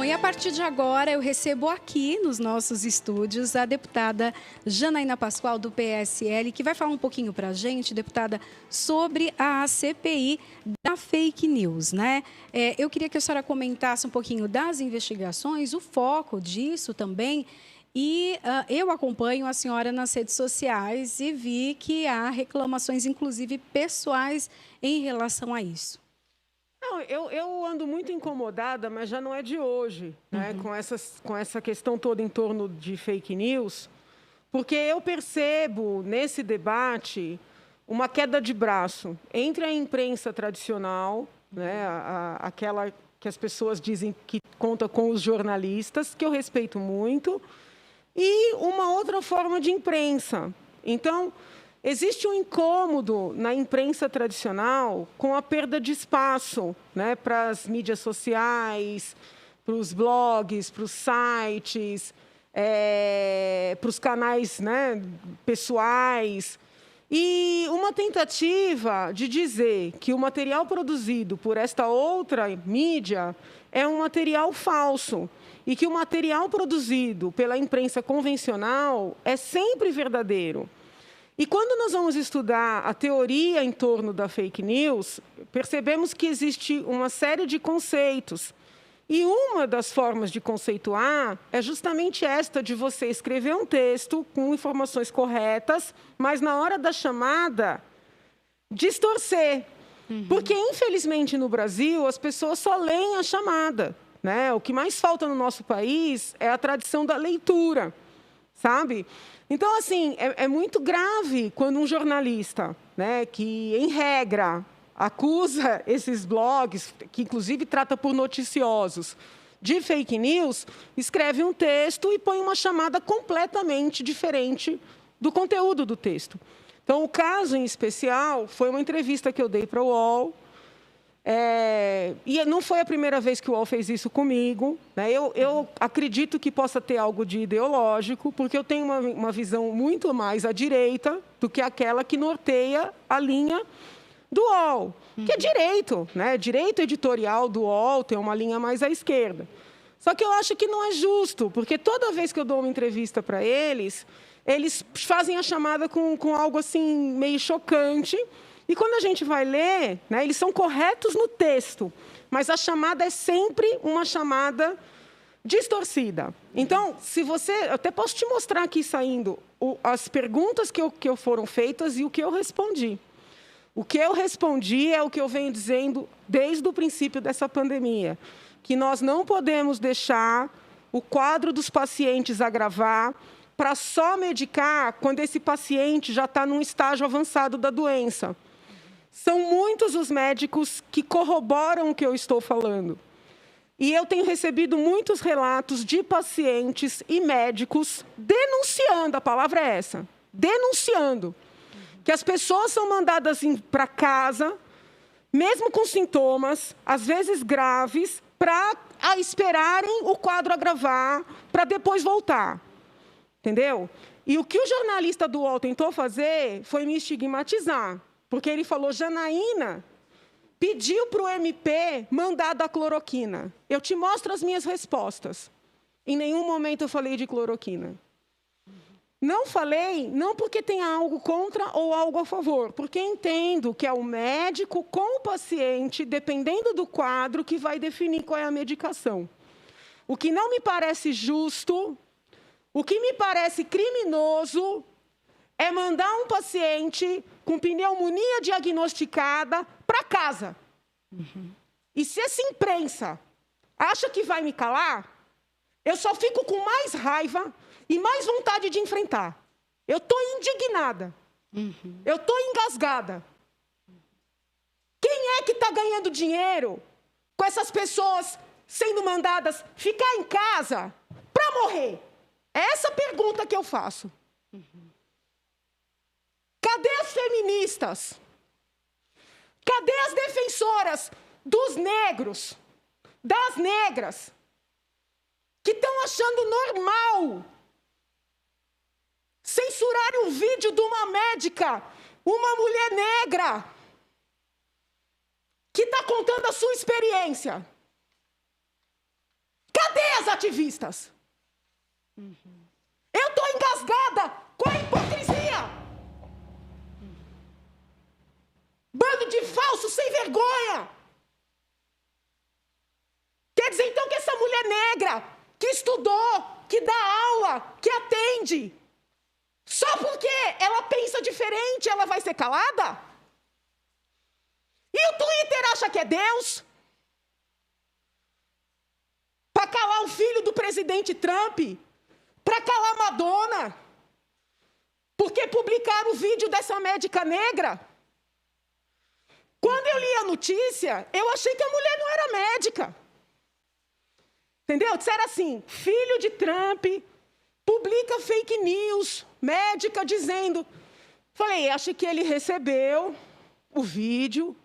E a partir de agora eu recebo aqui nos nossos estúdios a deputada Janaína Pascoal, do PSL, que vai falar um pouquinho para a gente, deputada, sobre a CPI da fake news, né? Eu queria que a senhora comentasse um pouquinho das investigações, o foco disso também. E eu acompanho a senhora nas redes sociais e vi que há reclamações, inclusive pessoais, em relação a isso. Não, eu ando muito incomodada, mas já não é de hoje, né, com essa questão toda em torno de fake news, porque eu percebo nesse debate uma queda de braço entre a imprensa tradicional, né, aquela que as pessoas dizem que conta com os jornalistas, que eu respeito muito, e uma outra forma de imprensa. Então, existe um incômodo na imprensa tradicional com a perda de espaço, né, para as mídias sociais, para os blogs, para os sites, para os canais, né, pessoais. E uma tentativa de dizer que o material produzido por esta outra mídia é um material falso e que o material produzido pela imprensa convencional é sempre verdadeiro. E quando nós vamos estudar a teoria em torno da fake news, percebemos que existe uma série de conceitos. E uma das formas de conceituar é justamente esta de você escrever um texto com informações corretas, mas na hora da chamada, distorcer. Porque, infelizmente, no Brasil, as pessoas só leem a chamada, né? O que mais falta no nosso país é a tradição da leitura, sabe? Então, assim, é muito grave quando um jornalista, né, que, em regra, acusa esses blogs, que inclusive trata por noticiosos, de fake news, escreve um texto e põe uma chamada completamente diferente do conteúdo do texto. Então, o caso em especial foi uma entrevista que eu dei para o UOL, e não foi a primeira vez que o UOL fez isso comigo, né? Eu acredito que possa ter algo de ideológico, porque eu tenho uma visão muito mais à direita do que aquela que norteia a linha do UOL, que é direito, né? Direito editorial do UOL tem uma linha mais à esquerda. Só que eu acho que não é justo, porque toda vez que eu dou uma entrevista para eles fazem a chamada com algo assim meio chocante. E quando a gente vai ler, né, eles são corretos no texto, mas a chamada é sempre uma chamada distorcida. Então, se você... Eu até posso te mostrar aqui saindo as perguntas que foram feitas e o que eu respondi. O que eu respondi é o que eu venho dizendo desde o princípio dessa pandemia, que nós não podemos deixar o quadro dos pacientes agravar para só medicar quando esse paciente já está num estágio avançado da doença. São muitos os médicos que corroboram o que eu estou falando. E eu tenho recebido muitos relatos de pacientes e médicos denunciando, a palavra é essa, denunciando, que as pessoas são mandadas para casa, mesmo com sintomas, às vezes graves, para esperarem o quadro agravar, para depois voltar. Entendeu? E o que o jornalista do UOL tentou fazer foi me estigmatizar. Porque ele falou, Janaína pediu para o MP mandar da cloroquina. Eu te mostro as minhas respostas. Em nenhum momento eu falei de cloroquina. Não falei, não porque tenha algo contra ou algo a favor, porque entendo que é o médico com o paciente, dependendo do quadro, que vai definir qual é a medicação. O que não me parece justo, o que me parece criminoso, é mandar um paciente com pneumonia diagnosticada para casa. E se essa imprensa acha que vai me calar, eu só fico com mais raiva e mais vontade de enfrentar. Eu estou indignada. Eu estou engasgada. Quem é que está ganhando dinheiro com essas pessoas sendo mandadas ficar em casa para morrer? É essa pergunta que eu faço. Cadê as feministas? Cadê as defensoras dos negros, das negras, que estão achando normal censurar um vídeo de uma médica, uma mulher negra, que está contando a sua experiência? Cadê ativistas. Eu estou engasgada com a hipocrisia. Bando de falsos sem vergonha. Quer dizer, então, que essa mulher negra, que estudou, que dá aula, que atende, só porque ela pensa diferente, ela vai ser calada? E o Twitter acha que é Deus? Para calar o filho do presidente Trump? Para calar Madonna? Porque publicaram o vídeo dessa médica negra? Quando eu li a notícia, eu achei que a mulher não era médica. Entendeu? Disseram assim, filho de Trump publica fake news, médica dizendo... Falei, acho que ele recebeu o vídeo,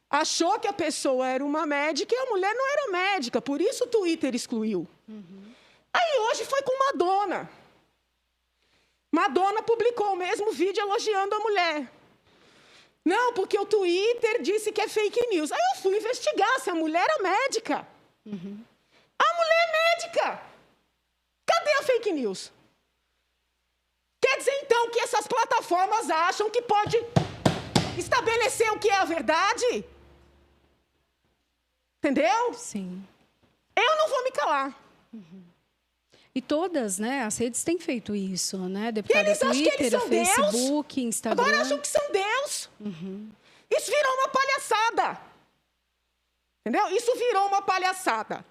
achou que a pessoa era uma médica e a mulher não era médica, por isso o Twitter excluiu. Aí hoje foi com Madonna. Madonna publicou o mesmo vídeo elogiando a mulher. Não, porque o Twitter disse que é fake news. Aí eu fui investigar se a mulher era médica. A mulher é médica. Cadê a fake news? Quer dizer, então, que essas plataformas acham que pode estabelecer o que é a verdade? Entendeu? Sim. Eu não vou me calar. E todas, né, as redes têm feito isso, né, deputada? Eles acham que eles Twitter, são Facebook, Deus. Instagram. Agora acham que são Deus. Isso virou uma palhaçada. Entendeu? Isso virou uma palhaçada.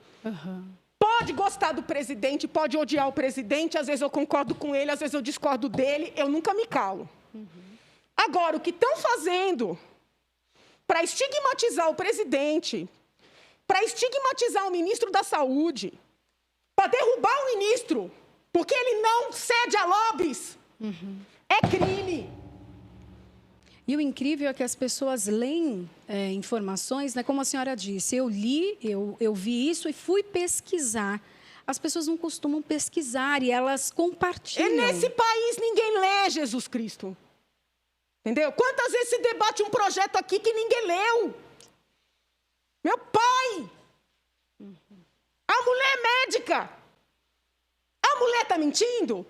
Pode gostar do presidente, pode odiar o presidente, às vezes eu concordo com ele, às vezes eu discordo dele, eu nunca me calo. Agora, o que estão fazendo para estigmatizar o presidente, para estigmatizar o ministro da Saúde, para derrubar o ministro, porque ele não cede a lobbies, é crime. E o incrível é que as pessoas leem informações, né? Como a senhora disse, eu li, eu vi isso e fui pesquisar. As pessoas não costumam pesquisar e elas compartilham. E nesse país ninguém lê Jesus Cristo. Entendeu? Quantas vezes se debate um projeto aqui que ninguém leu? Meu pai! A mulher é médica. A mulher está mentindo?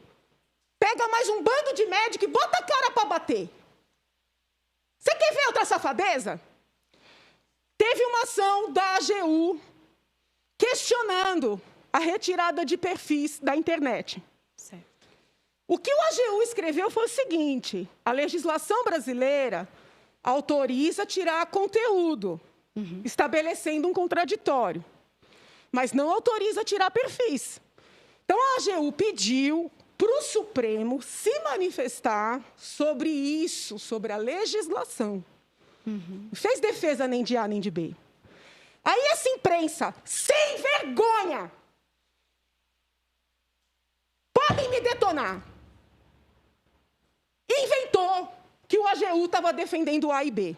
Pega mais um bando de médico e bota a cara para bater. Você quer ver outra safadeza? Teve uma ação da AGU questionando a retirada de perfis da internet. Certo. O que o AGU escreveu foi o seguinte: a legislação brasileira autoriza tirar conteúdo, estabelecendo um contraditório, mas não autoriza tirar perfis. Então, a AGU pediu para o Supremo se manifestar sobre isso, sobre a legislação. Não fez defesa nem de A nem de B. Aí essa imprensa, sem vergonha, podem me detonar, inventou que o AGU estava defendendo A e B.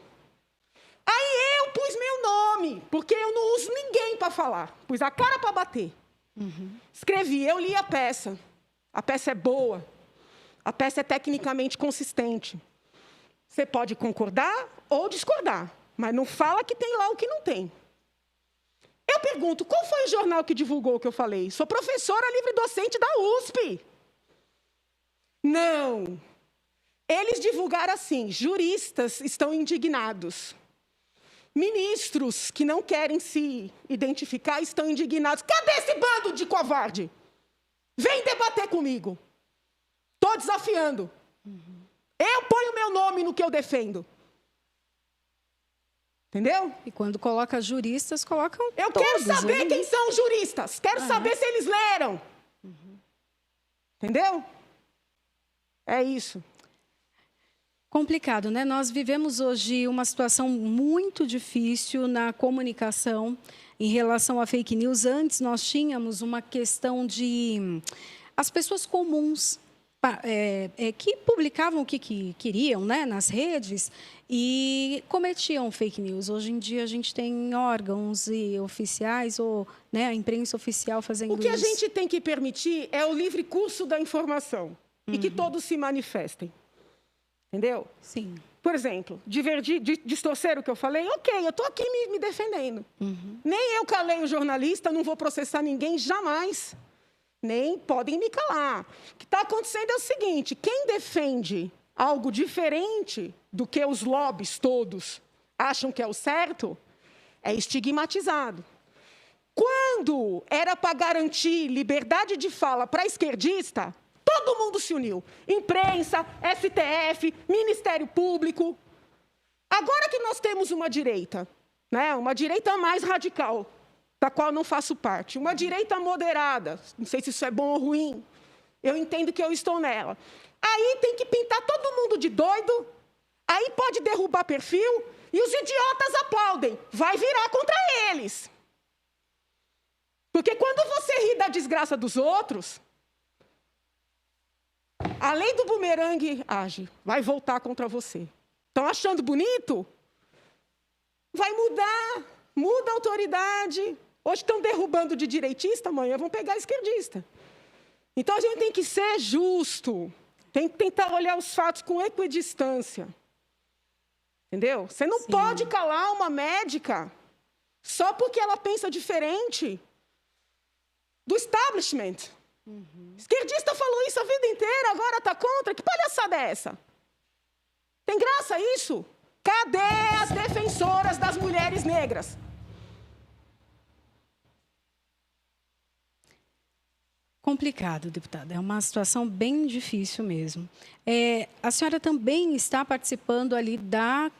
Aí eu pus meu nome, porque eu não uso ninguém para falar. Pus a cara para bater. Escrevi, eu li a peça. A peça é boa. A peça é tecnicamente consistente. Você pode concordar ou discordar, mas não fala que tem lá o que não tem. Eu pergunto, qual foi o jornal que divulgou o que eu falei? Sou professora livre-docente da USP. Não. Eles divulgaram assim, juristas estão indignados. Ministros que não querem se identificar estão indignados. Cadê esse bando de covarde? Vem debater comigo. Estou desafiando. Eu ponho meu nome no que eu defendo. Entendeu? E quando coloca juristas, colocam Eu todos, quero saber né? quem são os juristas. Quero saber se eles leram. Entendeu? É isso. Complicado, né? Nós vivemos hoje uma situação muito difícil na comunicação em relação a fake news. Antes nós tínhamos uma questão de as pessoas comuns que publicavam o que queriam, né, nas redes e cometiam fake news. Hoje em dia a gente tem órgãos e oficiais ou, né, a imprensa oficial fazendo isso. O que a gente tem que permitir é o livre curso da informação e que todos se manifestem. Entendeu? Sim. por exemplo, distorcer o que eu falei, ok, eu estou aqui me defendendo. Nem eu calei o jornalista, não vou processar ninguém jamais. Nem podem me calar. O que está acontecendo é o seguinte, quem defende algo diferente do que os lobbies todos acham que é o certo, é estigmatizado. Quando era para garantir liberdade de fala para esquerdista, todo mundo se uniu. Imprensa, STF, Ministério Público. Agora que nós temos uma direita, né, uma direita mais radical, da qual não faço parte, uma direita moderada, não sei se isso é bom ou ruim, eu entendo que eu estou nela. Aí tem que pintar todo mundo de doido, aí pode derrubar perfil, e os idiotas aplaudem. Vai virar contra eles. Porque quando você ri da desgraça dos outros, a lei do bumerangue age, vai voltar contra você. Estão achando bonito? Vai mudar, muda a autoridade. Hoje estão derrubando de direitista, amanhã vão pegar esquerdista. Então a gente tem que ser justo, tem que tentar olhar os fatos com equidistância. Entendeu? Você não pode calar uma médica só porque ela pensa diferente do establishment. Esquerdista falou isso a vida inteira, agora está contra. Que palhaçada é essa? Tem graça isso? Cadê as defensoras das mulheres negras? Complicado, deputada. É uma situação bem difícil mesmo. A senhora também está participando ali da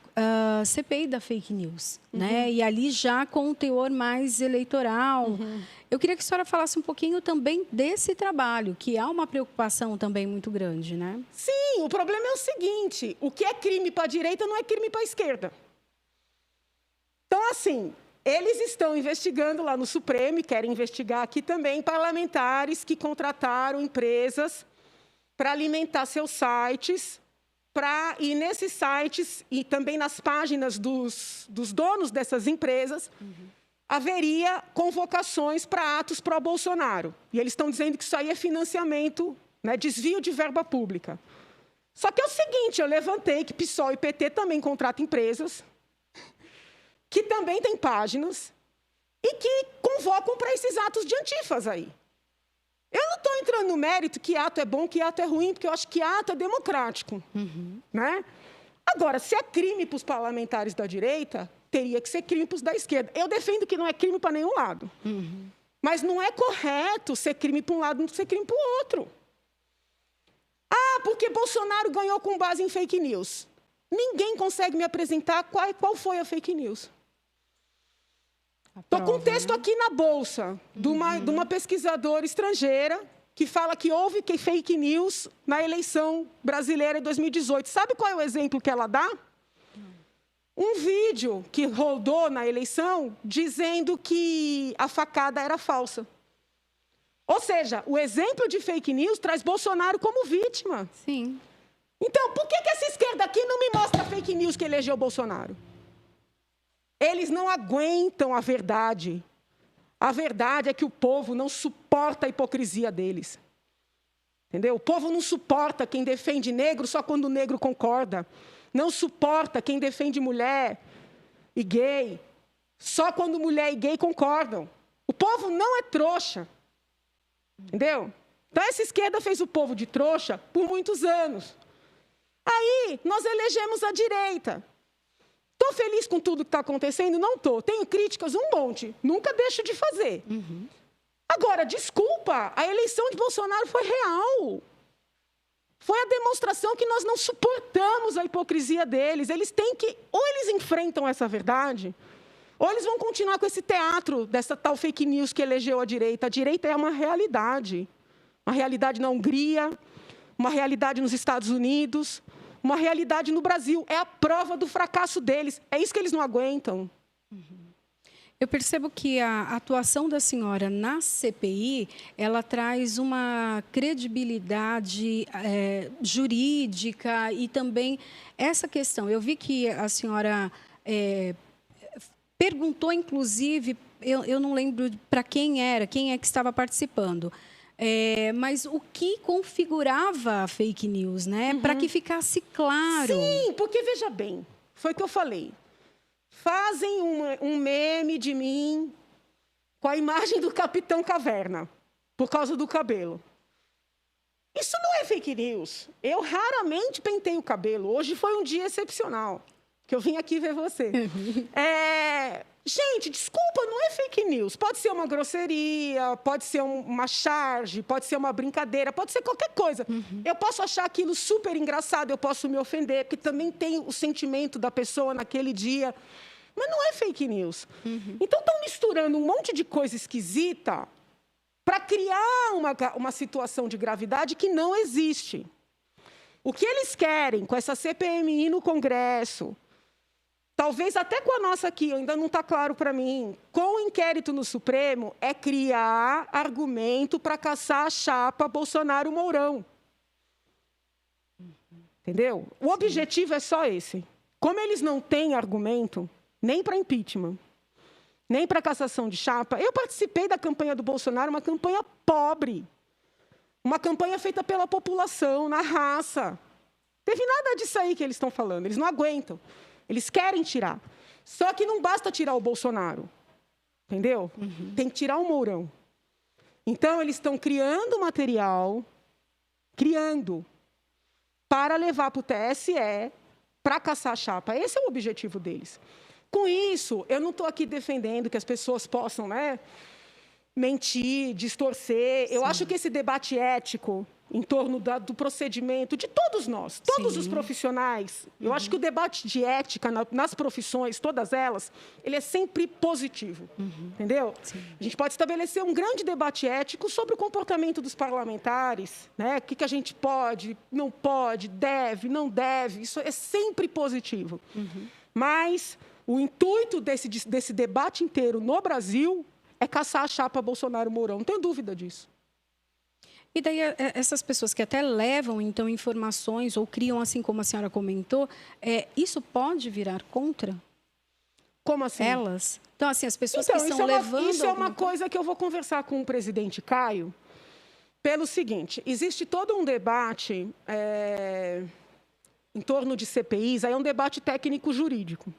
CPI da fake news, né? E ali já com um teor mais eleitoral. Eu queria que a senhora falasse um pouquinho também desse trabalho, que há uma preocupação também muito grande, né? Sim, o problema é o seguinte, o que é crime para a direita não é crime para a esquerda. Então, assim, eles estão investigando lá no Supremo e querem investigar aqui também parlamentares que contrataram empresas para alimentar seus sites, e nesses sites e também nas páginas dos donos dessas empresas, haveria convocações para atos pró-Bolsonaro. E eles estão dizendo que isso aí é financiamento, né, desvio de verba pública. Só que é o seguinte, eu levantei que PSOL e PT também contratam empresas que também têm páginas e que convocam para esses atos de antifas aí. Eu não estou entrando no mérito que ato é bom, que ato é ruim, porque eu acho que ato é democrático. Né? Agora, se é crime para os parlamentares da direita, teria que ser crime para os da esquerda. Eu defendo que não é crime para nenhum lado. Mas não é correto ser crime para um lado e não ser crime para o outro. Ah, porque Bolsonaro ganhou com base em fake news. Ninguém consegue me apresentar qual foi a fake news. Estou com um texto aqui na bolsa de uma pesquisadora estrangeira que fala que houve fake news na eleição brasileira de 2018. Sabe qual é o exemplo que ela dá? Um vídeo que rodou na eleição dizendo que a facada era falsa. Ou seja, o exemplo de fake news traz Bolsonaro como vítima. Sim. Então, por que essa esquerda aqui não me mostra fake news que elegeu Bolsonaro? Eles não aguentam a verdade. A verdade é que o povo não suporta a hipocrisia deles. Entendeu? O povo não suporta quem defende negro só quando o negro concorda. Não suporta quem defende mulher e gay só quando mulher e gay concordam. O povo não é trouxa. Entendeu? Então, essa esquerda fez o povo de trouxa por muitos anos. Aí, nós elegemos a direita. Estou feliz com tudo que está acontecendo? Não estou. Tenho críticas um monte. Nunca deixo de fazer. Agora, desculpa, a eleição de Bolsonaro foi real. Foi a demonstração que nós não suportamos a hipocrisia deles. Eles têm que, ou eles enfrentam essa verdade, ou eles vão continuar com esse teatro dessa tal fake news que elegeu a direita. A direita é uma realidade. Uma realidade na Hungria, uma realidade nos Estados Unidos, uma realidade no Brasil. É a prova do fracasso deles. É isso que eles não aguentam. Eu percebo que a atuação da senhora na CPI, ela traz uma credibilidade jurídica e também essa questão. Eu vi que a senhora perguntou, inclusive, eu não lembro para quem é que estava participando, Mas o que configurava a fake news, né? Para que ficasse claro. Sim, porque veja bem, foi o que eu falei. Fazem um meme de mim com a imagem do Capitão Caverna, por causa do cabelo. Isso não é fake news. Eu raramente pentei o cabelo. Hoje foi um dia excepcional, que eu vim aqui ver você. Gente, desculpa, não é fake news. Pode ser uma grosseria, pode ser uma charge, pode ser uma brincadeira, pode ser qualquer coisa. Eu posso achar aquilo super engraçado, eu posso me ofender, porque também tem o sentimento da pessoa naquele dia. Mas não é fake news. Então, estão misturando um monte de coisa esquisita para criar uma situação de gravidade que não existe. O que eles querem com essa CPMI no Congresso, talvez até com a nossa aqui, ainda não está claro para mim, com o inquérito no Supremo, é criar argumento para caçar a chapa Bolsonaro-Mourão. Entendeu? O objetivo é só esse. Como eles não têm argumento, nem para impeachment, nem para cassação de chapa. Eu participei da campanha do Bolsonaro, uma campanha pobre. Uma campanha feita pela população, na raça. Teve nada disso aí que eles estão falando. Eles não aguentam. Eles querem tirar. Só que não basta tirar o Bolsonaro. Entendeu? Tem que tirar o Mourão. Então, eles estão criando material, para levar para o TSE, para caçar a chapa. Esse é o objetivo deles. Com isso, eu não estou aqui defendendo que as pessoas possam, mentir, distorcer. Eu acho que esse debate ético em torno do procedimento de todos nós, todos os profissionais, eu acho que o debate de ética nas profissões, todas elas, ele é sempre positivo, entendeu? Sim. A gente pode estabelecer um grande debate ético sobre o comportamento dos parlamentares, o que a gente pode, não pode, deve, não deve, isso é sempre positivo. Mas o intuito desse debate inteiro no Brasil é caçar a chapa Bolsonaro-Mourão, não tenho dúvida disso. E daí, essas pessoas que até levam, então, informações ou criam, assim como a senhora comentou, isso pode virar contra? Como assim? Elas? Então, assim, as pessoas que estão levando... Isso é uma coisa que eu vou conversar com o presidente Caio, pelo seguinte, existe todo um debate em torno de CPIs, aí é um debate técnico-jurídico.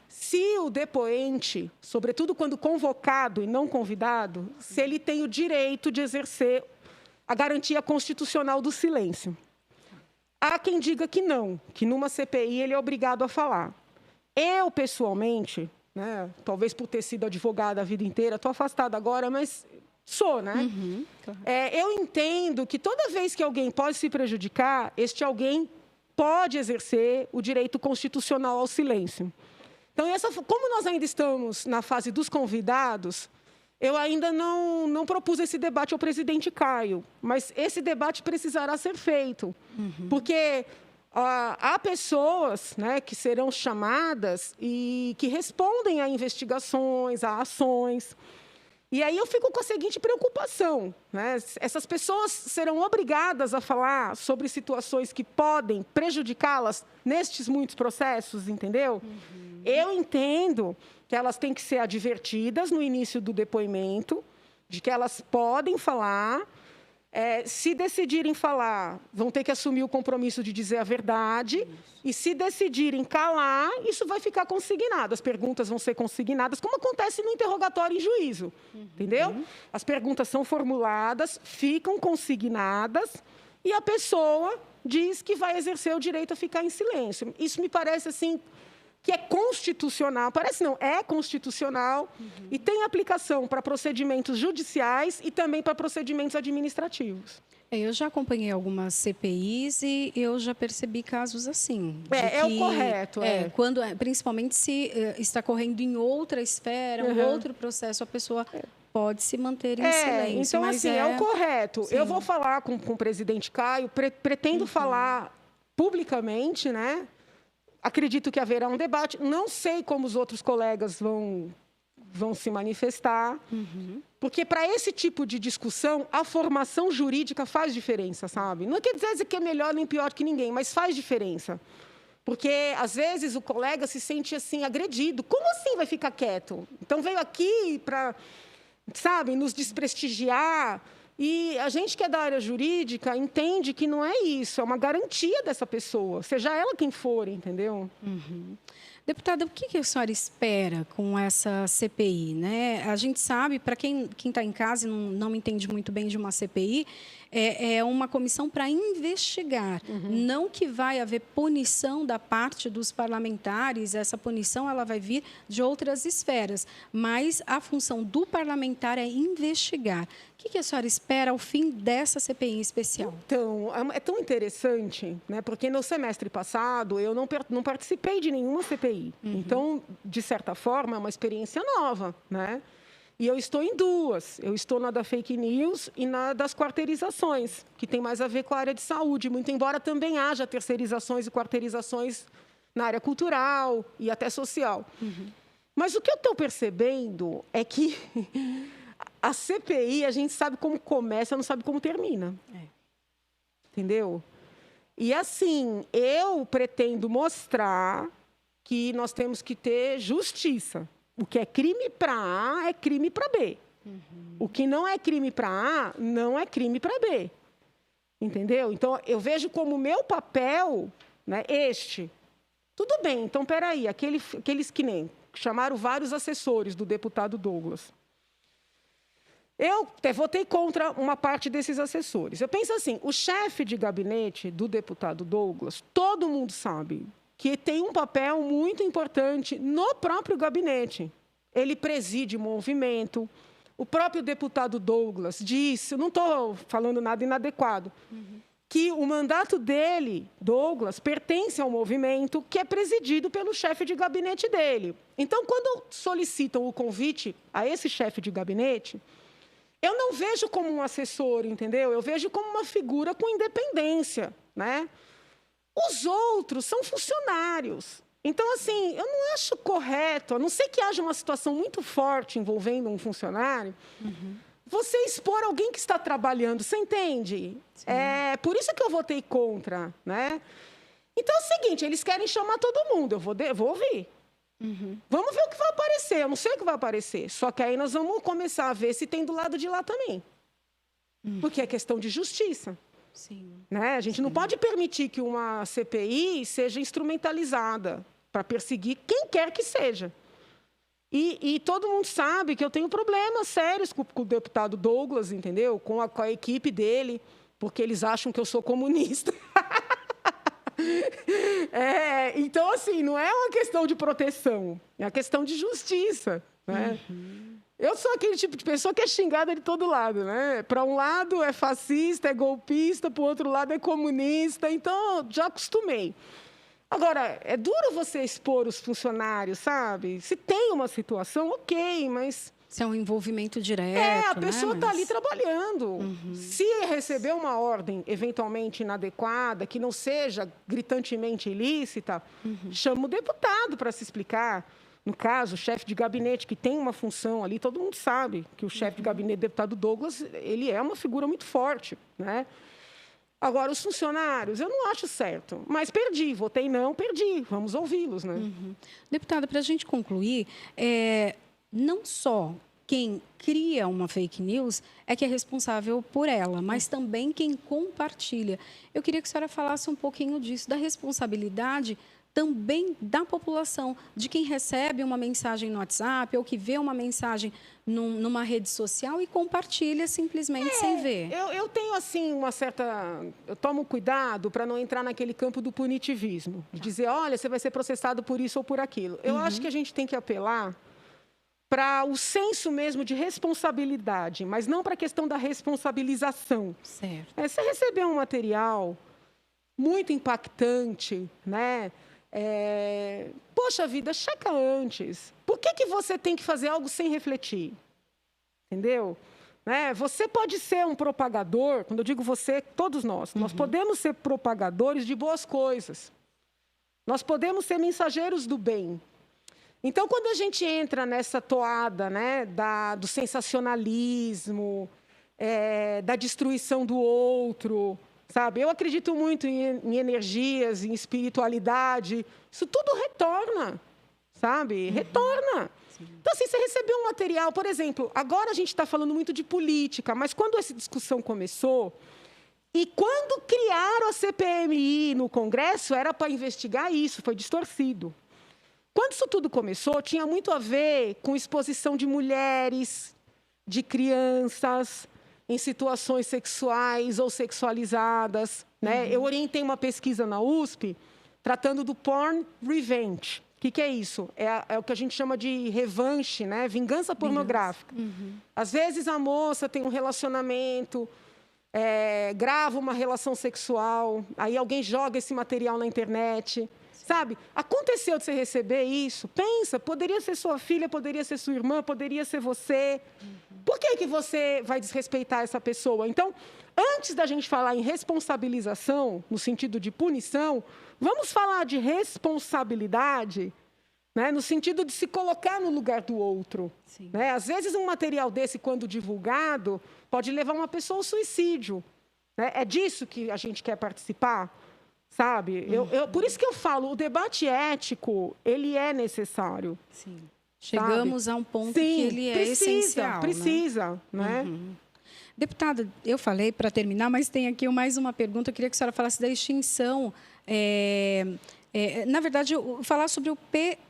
Se o depoente, sobretudo quando convocado e não convidado, se ele tem o direito de exercer a garantia constitucional do silêncio. Há quem diga que não, que numa CPI ele é obrigado a falar. Eu, pessoalmente, talvez por ter sido advogada a vida inteira, estou afastada agora, mas sou, Claro. Eu entendo que toda vez que alguém pode se prejudicar, este alguém pode exercer o direito constitucional ao silêncio. Então, como nós ainda estamos na fase dos convidados, eu ainda não propus esse debate ao presidente Caio, mas esse debate precisará ser feito, porque há pessoas que serão chamadas e que respondem a investigações, a ações. E aí eu fico com a seguinte preocupação, essas pessoas serão obrigadas a falar sobre situações que podem prejudicá-las nestes muitos processos, entendeu? Eu entendo que elas têm que ser advertidas no início do depoimento, de que elas podem falar. Se decidirem falar, vão ter que assumir o compromisso de dizer a verdade. E se decidirem calar, isso vai ficar consignado. As perguntas vão ser consignadas, como acontece no interrogatório em juízo. Entendeu? As perguntas são formuladas, ficam consignadas, e a pessoa diz que vai exercer o direito a ficar em silêncio. Isso me parece assim... que é constitucional, parece não, é constitucional e tem aplicação para procedimentos judiciais e também para procedimentos administrativos. Eu já acompanhei algumas CPIs e eu já percebi casos assim. É o correto. Quando, principalmente se está correndo em outra esfera, um outro processo, a pessoa pode se manter em silêncio. Então, mas assim, é o correto. Sim. Eu vou falar com o presidente Caio, pretendo falar publicamente, Acredito que haverá um debate. Não sei como os outros colegas vão se manifestar, porque para esse tipo de discussão, a formação jurídica faz diferença, sabe? Não quer dizer que é melhor nem pior que ninguém, mas faz diferença. Porque, às vezes, o colega se sente assim, agredido. Como assim vai ficar quieto? Então, veio aqui para, nos desprestigiar. E a gente que é da área jurídica entende que não é isso, é uma garantia dessa pessoa, seja ela quem for, entendeu? Deputada, o que a senhora espera com essa CPI, né? A gente sabe, para quem está em casa e não entende muito bem de uma CPI, é uma comissão para investigar, não que vai haver punição da parte dos parlamentares, essa punição ela vai vir de outras esferas, mas a função do parlamentar é investigar. O que a senhora espera ao fim dessa CPI em especial? Então, é tão interessante, né? Porque no semestre passado eu não participei de nenhuma CPI. Então, de certa forma, é uma experiência nova, né? E eu estou em duas. Eu estou na da fake news e na das quarteirizações, que tem mais a ver com a área de saúde, muito embora também haja terceirizações e quarteirizações na área cultural e até social. Mas o que eu estou percebendo é que a CPI, a gente sabe como começa, não sabe como termina. Entendeu? E assim, eu pretendo mostrar que nós temos que ter justiça. O que é crime para A é crime para B. O que não é crime para A não é crime para B. Entendeu? Então, eu vejo como meu papel, né, este. Tudo bem, então, peraí, aqueles que nem chamaram vários assessores do deputado Douglas. Eu até votei contra uma parte desses assessores. Eu penso assim, o chefe de gabinete do deputado Douglas, todo mundo sabe que tem um papel muito importante no próprio gabinete. Ele preside o movimento. O próprio deputado Douglas disse, não estou falando nada inadequado, que o mandato dele, Douglas, pertence ao movimento que é presidido pelo chefe de gabinete dele. Então, quando solicitam o convite a esse chefe de gabinete, eu não vejo como um assessor, entendeu? Eu vejo como uma figura com independência, né? Os outros são funcionários. Então, assim, eu não acho correto, a não ser que haja uma situação muito forte envolvendo um funcionário, você expor alguém que está trabalhando, você entende? Sim. É por isso que eu votei contra, né? Então, é o seguinte, eles querem chamar todo mundo, eu vou ouvir. Vamos ver o que vai aparecer, eu não sei o que vai aparecer. Só que aí nós vamos começar a ver se tem do lado de lá também. Porque é questão de justiça. Sim. Né? A gente não pode permitir que uma CPI seja instrumentalizada para perseguir quem quer que seja. E todo mundo sabe que eu tenho problemas sérios com o deputado Douglas, entendeu? Com a equipe dele, porque eles acham que eu sou comunista. Então, assim, não é uma questão de proteção, é uma questão de justiça, né? Eu sou aquele tipo de pessoa que é xingada de todo lado, né? Para um lado é fascista, é golpista, para o outro lado é comunista, então já acostumei. Agora, é duro você expor os funcionários, sabe? Se tem uma situação, ok, mas... Se é um envolvimento direto, a pessoa está ali trabalhando. Uhum. Se receber uma ordem eventualmente inadequada, que não seja gritantemente ilícita, chama o deputado para se explicar. No caso, o chefe de gabinete, que tem uma função ali, todo mundo sabe que o chefe de gabinete, deputado Douglas, ele é uma figura muito forte, né? Agora, os funcionários, eu não acho certo. Mas perdi, votei não, perdi. Vamos ouvi-los, né? Deputada, para a gente concluir, não só quem cria uma fake news é que é responsável por ela, mas também quem compartilha. Eu queria que a senhora falasse um pouquinho disso, da responsabilidade também da população, de quem recebe uma mensagem no WhatsApp ou que vê uma mensagem numa rede social e compartilha simplesmente sem ver. Eu tenho, assim, uma certa... Eu tomo cuidado para não entrar naquele campo do punitivismo, de dizer, olha, você vai ser processado por isso ou por aquilo. Eu acho que a gente tem que apelar para o senso mesmo de responsabilidade, mas não para a questão da responsabilização. Certo. Você receber um material muito impactante, né? Poxa vida, checa antes. Por que você tem que fazer algo sem refletir? Entendeu? Né? Você pode ser um propagador, quando eu digo você, todos nós podemos ser propagadores de boas coisas. Nós podemos ser mensageiros do bem. Então, quando a gente entra nessa toada, né, do sensacionalismo, da destruição do outro, sabe? Eu acredito muito em energias, em espiritualidade. Isso tudo retorna, sabe? Retorna. Então, assim, você recebeu um material, por exemplo, agora a gente está falando muito de política, mas quando essa discussão começou, e quando criaram a CPMI no Congresso, era para investigar isso, foi distorcido. Quando isso tudo começou, tinha muito a ver com exposição de mulheres, de crianças, em situações sexuais ou sexualizadas, né? Eu orientei uma pesquisa na USP tratando do porn revenge. O que é isso? É o que a gente chama de revanche, né? Vingança pornográfica. Às vezes a moça tem um relacionamento, grava uma relação sexual, aí alguém joga esse material na internet. Sabe? Aconteceu de você receber isso? Pensa, poderia ser sua filha, poderia ser sua irmã, poderia ser você. Por que você vai desrespeitar essa pessoa? Então, antes da gente falar em responsabilização, no sentido de punição, vamos falar de responsabilidade, né, no sentido de se colocar no lugar do outro. Né? Às vezes, um material desse, quando divulgado, pode levar uma pessoa ao suicídio. Né? É disso que a gente quer participar? Sabe? Por isso que eu falo, o debate ético, ele é necessário. Sim. Chegamos a um ponto que ele é essencial. Precisa, né? Deputada, eu falei para terminar, mas tem aqui mais uma pergunta. Eu queria que a senhora falasse da extinção. Na verdade, falar sobre o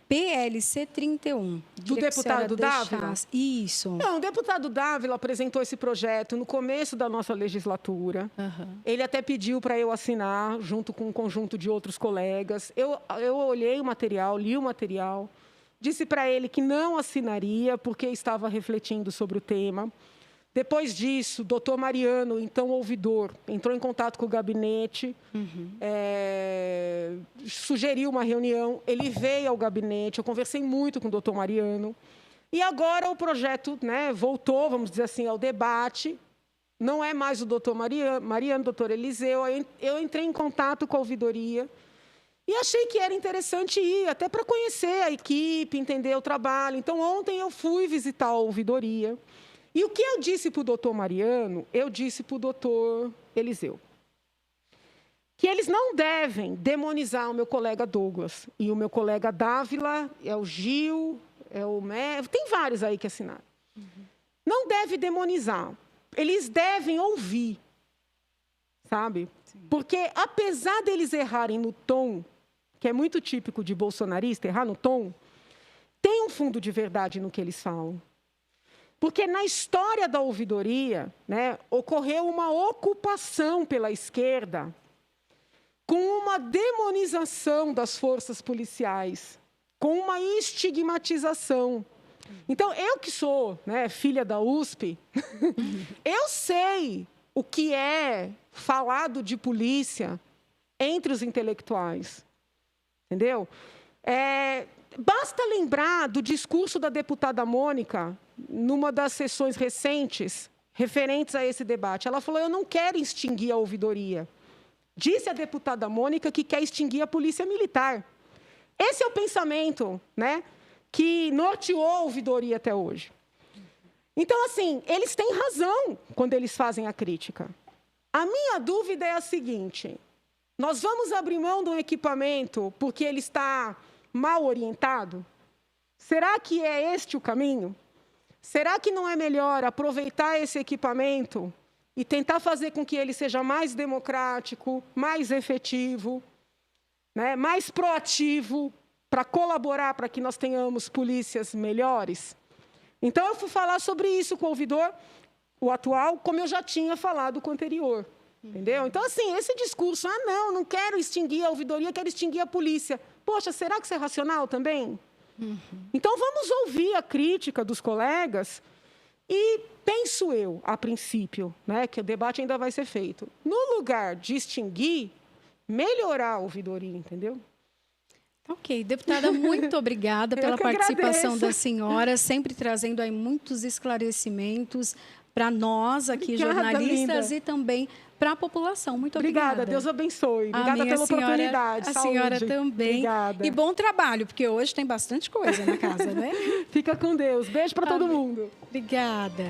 PLC 31. Do deputado Dávila? Isso. Não, o deputado Dávila apresentou esse projeto no começo da nossa legislatura. Ele até pediu para eu assinar, junto com um conjunto de outros colegas. Eu olhei o material, li o material, disse para ele que não assinaria, porque estava refletindo sobre o tema. Depois disso, o doutor Mariano, então ouvidor, entrou em contato com o gabinete, sugeriu uma reunião, ele veio ao gabinete, eu conversei muito com o doutor Mariano, e agora o projeto, né, voltou, vamos dizer assim, ao debate. Não é mais o doutor Mariano, o doutor Eliseu. Eu entrei em contato com a ouvidoria e achei que era interessante ir, até para conhecer a equipe, entender o trabalho. Então, ontem eu fui visitar a ouvidoria. E o que eu disse para o doutor Mariano, eu disse para o doutor Eliseu. Que eles não devem demonizar o meu colega Douglas. E o meu colega Dávila, é o Gil, é o Mé, tem vários aí que assinaram. Não deve demonizar. Eles devem ouvir. Sabe? Sim. Porque, apesar deles errarem no tom, que é muito típico de bolsonarista, errar no tom, tem um fundo de verdade no que eles falam. Porque na história da ouvidoria, né, ocorreu uma ocupação pela esquerda com uma demonização das forças policiais, com uma estigmatização. Então, eu que sou, né, filha da USP, eu sei o que é falado de polícia entre os intelectuais. Entendeu? Basta lembrar do discurso da deputada Mônica, numa das sessões recentes, referentes a esse debate. Ela falou, eu não quero extinguir a ouvidoria. Disse a deputada Mônica que quer extinguir a polícia militar. Esse é o pensamento, né, que norteou a ouvidoria até hoje. Então, assim, eles têm razão quando eles fazem a crítica. A minha dúvida é a seguinte, nós vamos abrir mão de um equipamento porque ele está mal orientado? Será que é este o caminho? Será que não é melhor aproveitar esse equipamento e tentar fazer com que ele seja mais democrático, mais efetivo, né, mais proativo, para colaborar para que nós tenhamos polícias melhores? Então, eu fui falar sobre isso com o ouvidor, o atual, como eu já tinha falado com o anterior. Entendeu? Então, assim, esse discurso, não quero extinguir a ouvidoria, quero extinguir a polícia. Poxa, será que isso é racional também? Então, vamos ouvir a crítica dos colegas e penso eu, a princípio, né, que o debate ainda vai ser feito. No lugar de extinguir, melhorar a ouvidoria, entendeu? Ok, deputada, muito obrigada pela participação agradeço. da senhora, sempre trazendo aí muitos esclarecimentos para nós aqui, jornalistas, e também para a população. Muito obrigada. Deus abençoe. Obrigada pela oportunidade. A senhora também. Obrigada. E bom trabalho, porque hoje tem bastante coisa na casa, né? Fica com Deus. Beijo para todo mundo. Obrigada.